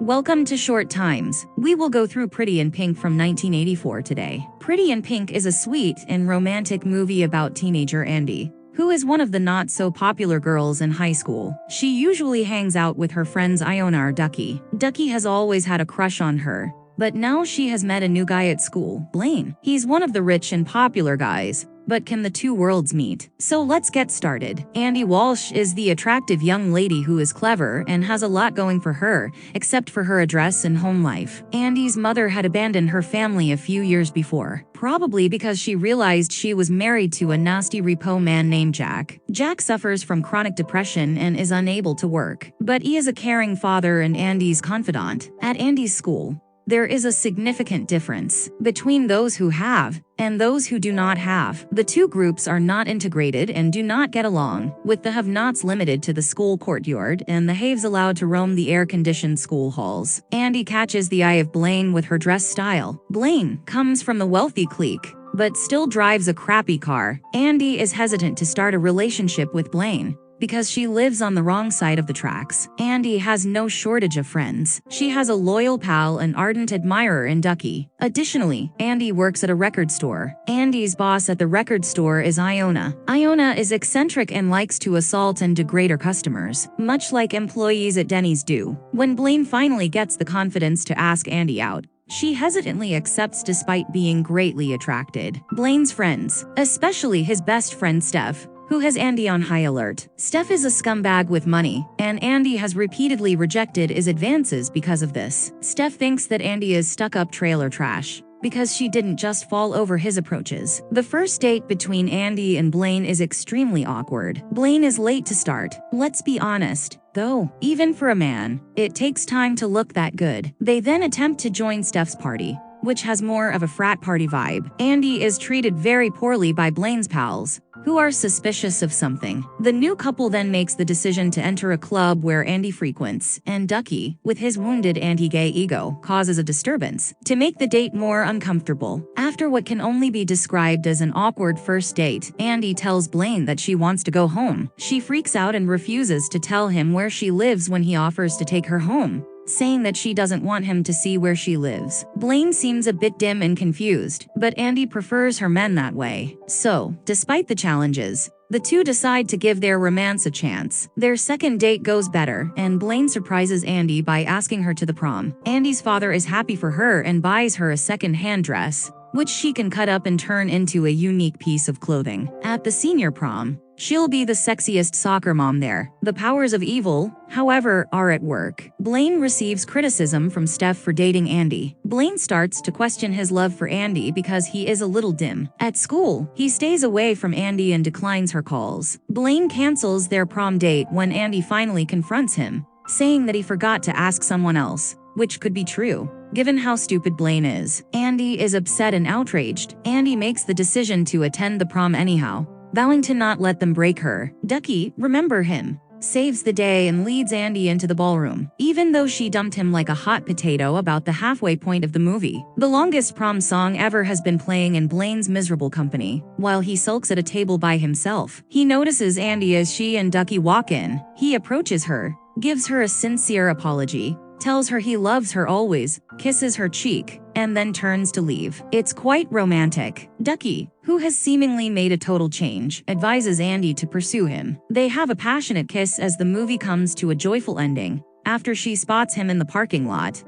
Welcome to Short Times. We will go through Pretty in Pink from 1984 today. Pretty in Pink is a sweet and romantic movie about teenager Andy, who is one of the not-so-popular girls in high school. She usually hangs out with her friends Iona or Ducky. Ducky has always had a crush on her, but now she has met a new guy at school, Blaine. He's one of the rich and popular guys. But can the two worlds meet? So let's get started. Andy Walsh is the attractive young lady who is clever and has a lot going for her, except for her address and home life. Andy's mother had abandoned her family a few years before, probably because she realized she was married to a nasty repo man named Jack. Jack suffers from chronic depression and is unable to work, but he is a caring father and Andy's confidant. At Andy's school, there is a significant difference between those who have and those who do not have. The two groups are not integrated and do not get along, with the have-nots limited to the school courtyard and the haves allowed to roam the air-conditioned school halls. Andy catches the eye of Blaine with her dress style. Blaine comes from the wealthy clique, but still drives a crappy car. Andy is hesitant to start a relationship with Blaine because she lives on the wrong side of the tracks. Andy has no shortage of friends. She has a loyal pal and ardent admirer in Ducky. Additionally, Andy works at a record store. Andy's boss at the record store is Iona. Iona is eccentric and likes to assault and degrade her customers, much like employees at Denny's do. When Blaine finally gets the confidence to ask Andy out, she hesitantly accepts despite being greatly attracted. Blaine's friends, especially his best friend Steph, who has Andy on high alert. Steph is a scumbag with money, and Andy has repeatedly rejected his advances because of this. Steph thinks that Andy is stuck-up trailer trash because she didn't just fall over his approaches. The first date between Andy and Blaine is extremely awkward. Blaine is late to start. Let's be honest, though, even for a man, it takes time to look that good. They then attempt to join Steph's party, which has more of a frat party vibe. Andy is treated very poorly by Blaine's pals, who are suspicious of something. The new couple then makes the decision to enter a club where Andy frequents, and Ducky, with his wounded anti-gay ego, causes a disturbance to make the date more uncomfortable. After what can only be described as an awkward first date, Andy tells Blaine that she wants to go home. She freaks out and refuses to tell him where she lives when he offers to take her home, saying that she doesn't want him to see where she lives. Blaine seems a bit dim and confused, but Andy prefers her men that way. So, despite the challenges, the two decide to give their romance a chance. Their second date goes better, and Blaine surprises Andy by asking her to the prom. Andy's father is happy for her and buys her a second-hand dress, which she can cut up and turn into a unique piece of clothing. At the senior prom, she'll be the sexiest soccer mom there. The powers of evil, however, are at work. Blaine receives criticism from Steph for dating Andy. Blaine starts to question his love for Andy because he is a little dim. At school, he stays away from Andy and declines her calls. Blaine cancels their prom date when Andy finally confronts him, saying that he forgot to ask someone else, which could be true, given how stupid Blaine is. Andy is upset and outraged. Andy makes the decision to attend the prom anyhow, vowing to not let them break her. Ducky, remember him, saves the day and leads Andy into the ballroom, even though she dumped him like a hot potato about the halfway point of the movie. The longest prom song ever has been playing in Blaine's miserable company, while he sulks at a table by himself. He notices Andy as she and Ducky walk in. He approaches her, gives her a sincere apology, tells her he loves her always, kisses her cheek, and then turns to leave. It's quite romantic. Ducky, who has seemingly made a total change, advises Andy to pursue him. They have a passionate kiss as the movie comes to a joyful ending. After she spots him in the parking lot,